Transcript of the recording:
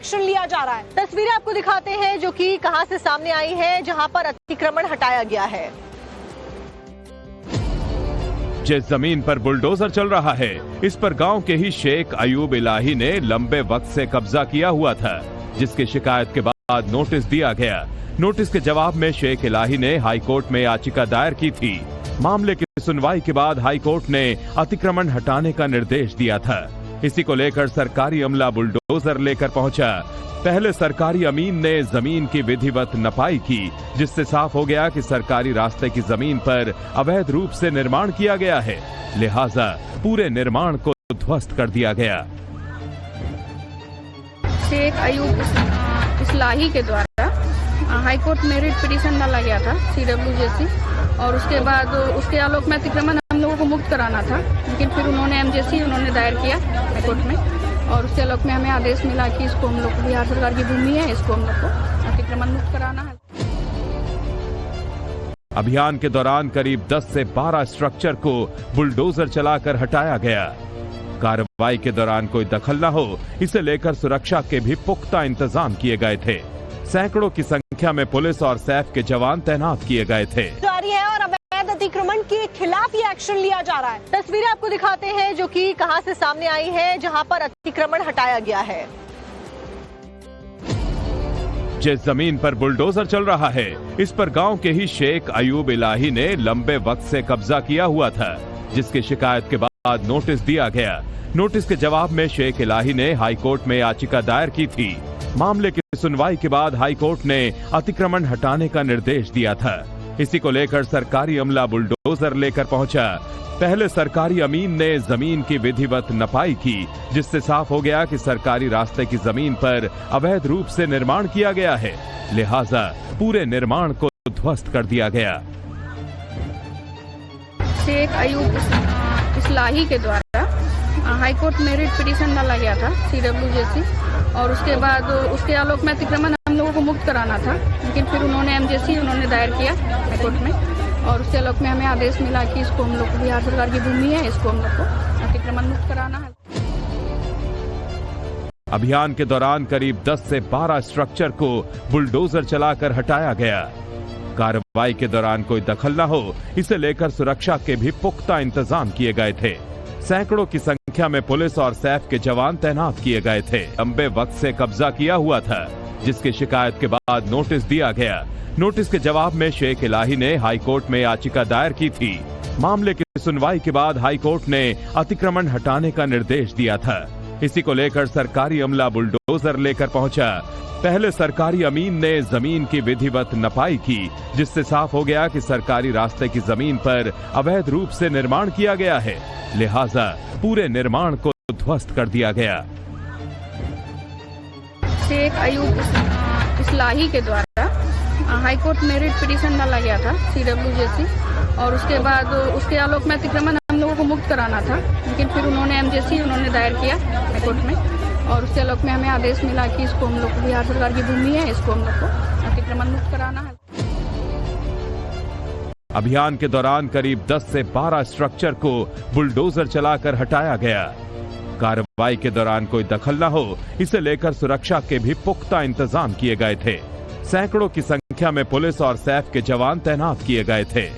Action लिया जा रहा है। तस्वीरें आपको दिखाते हैं जो कि कहां से सामने आई है, जहां पर अतिक्रमण हटाया गया है। जिस जमीन पर बुलडोजर चल रहा है, इस पर गांव के ही शेख अयूब इलाही ने लंबे वक्त से कब्जा किया हुआ था, जिसकी शिकायत के बाद नोटिस दिया गया। नोटिस के जवाब में शेख इलाही ने हाईकोर्ट में याचिका दायर की थी। मामले की सुनवाई के बाद हाईकोर्ट ने अतिक्रमण हटाने का निर्देश दिया था। इसी को लेकर सरकारी अमला बुलडोजर लेकर पहुंचा। पहले सरकारी अमीन ने जमीन की विधिवत नपाई की, जिससे साफ हो गया कि सरकारी रास्ते की जमीन पर अवैध रूप से निर्माण किया गया है। लिहाजा पूरे निर्माण को ध्वस्त कर दिया गया। शेख अयूब इलाही के द्वारा हाईकोर्ट में रिट पिटीशन डाला गया था CWJC, और उसके बाद उसके आलोक में अतिक्रमण हम लोगों को मुक्त कराना था, लेकिन फिर उन्होंने MJC उन्होंने दायर किया हाईकोर्ट में, और उसके आलोक में हमें आदेश मिला कि इसको हम लोग को बिहार सरकार की भूमि है, इसको हम लोग को अतिक्रमण मुक्त कराना है। अभियान के दौरान करीब 10 से 12 स्ट्रक्चर को बुलडोजर चलाकर हटाया गया। कार्रवाई के दौरान कोई दखल न हो, इसे लेकर सुरक्षा के भी पुख्ता इंतजाम किए गए थे। सैकड़ों की संख्या में पुलिस और सैफ के जवान तैनात किए गए थे। जारी है और अवैध अतिक्रमण के खिलाफ ये एक्शन लिया जा रहा है। तस्वीरें आपको दिखाते हैं जो कि कहां से सामने आई है, जहां पर अतिक्रमण हटाया गया है। जिस जमीन पर बुलडोजर चल रहा है, इस पर गांव के ही शेख अयूब इलाही ने लंबे वक्त से कब्जा किया हुआ था, जिसकी शिकायत के बाद नोटिस दिया गया। नोटिस के जवाब में शेख इलाही ने हाईकोर्ट में याचिका दायर की थी। मामले की सुनवाई के बाद हाईकोर्ट ने अतिक्रमण हटाने का निर्देश दिया था। इसी को लेकर सरकारी अमला बुलडोजर लेकर पहुंचा। पहले सरकारी अमीन ने जमीन की विधिवत नपाई की, जिससे साफ हो गया कि सरकारी रास्ते की जमीन पर अवैध रूप से निर्माण किया गया है। लिहाजा पूरे निर्माण को ध्वस्त कर दिया गया। शेख अयूब इलाही के द्वारा हाईकोर्ट में रिट पिटीशन डाला गया था CWJC, और उसके बाद उसके आलोक में अतिक्रमण हम लोगों को मुक्त कराना था, लेकिन फिर उन्होंने MJC उन्होंने दायर किया हाईकोर्ट में, और उसके आलोक में हमें आदेश मिला कि इसको हम लोग को बिहार सरकार की भूमि है, इसको हम लोग को अतिक्रमण मुक्त कराना है। अभियान के दौरान करीब 10 से 12 स्ट्रक्चर को बुलडोजर चलाकर हटाया गया। कार्रवाई के दौरान कोई दखल न हो, इसे लेकर सुरक्षा के भी पुख्ता इंतजाम किए गए थे। सैकड़ों की संख्या में पुलिस और सैफ के जवान तैनात किए गए थे। लंबे वक्त से कब्जा किया हुआ था, जिसकी शिकायत के बाद नोटिस दिया गया। नोटिस के जवाब में शेख इलाही ने हाईकोर्ट में याचिका दायर की थी। मामले की सुनवाई के बाद हाईकोर्ट ने अतिक्रमण हटाने का निर्देश दिया था। इसी को लेकर सरकारी अमला बुलडोजर लेकर पहुंचा। पहले सरकारी अमीन ने जमीन की विधिवत नपाई की, जिससे साफ हो गया कि सरकारी रास्ते की जमीन पर अवैध रूप से निर्माण किया गया है। लिहाजा पूरे निर्माण को ध्वस्त कर दिया गया। शेख अयूब इलाही के द्वारा हाईकोर्ट में रिट पिटीशन डाला गया था CWJC, और उसके बाद उसके आलोक में अतिक्रमण हम लोगों को मुक्त कराना था, लेकिन फिर उन्होंने MJC उन्होंने दायर किया हाईकोर्ट में, और उसके आलोक में हमें आदेश मिला कि इसको हम लोग को बिहार सरकार की भूमि है, इसको हम लोग को अतिक्रमण मुक्त कराना है। अभियान के दौरान करीब 10 से 12 स्ट्रक्चर को बुलडोजर चलाकर हटाया गया। कार्रवाई के दौरान कोई दखल न हो, इसे लेकर सुरक्षा के भी पुख्ता इंतजाम किए गए थे। सैकड़ों की संख्या में पुलिस और सैफ के जवान तैनात किए गए थे।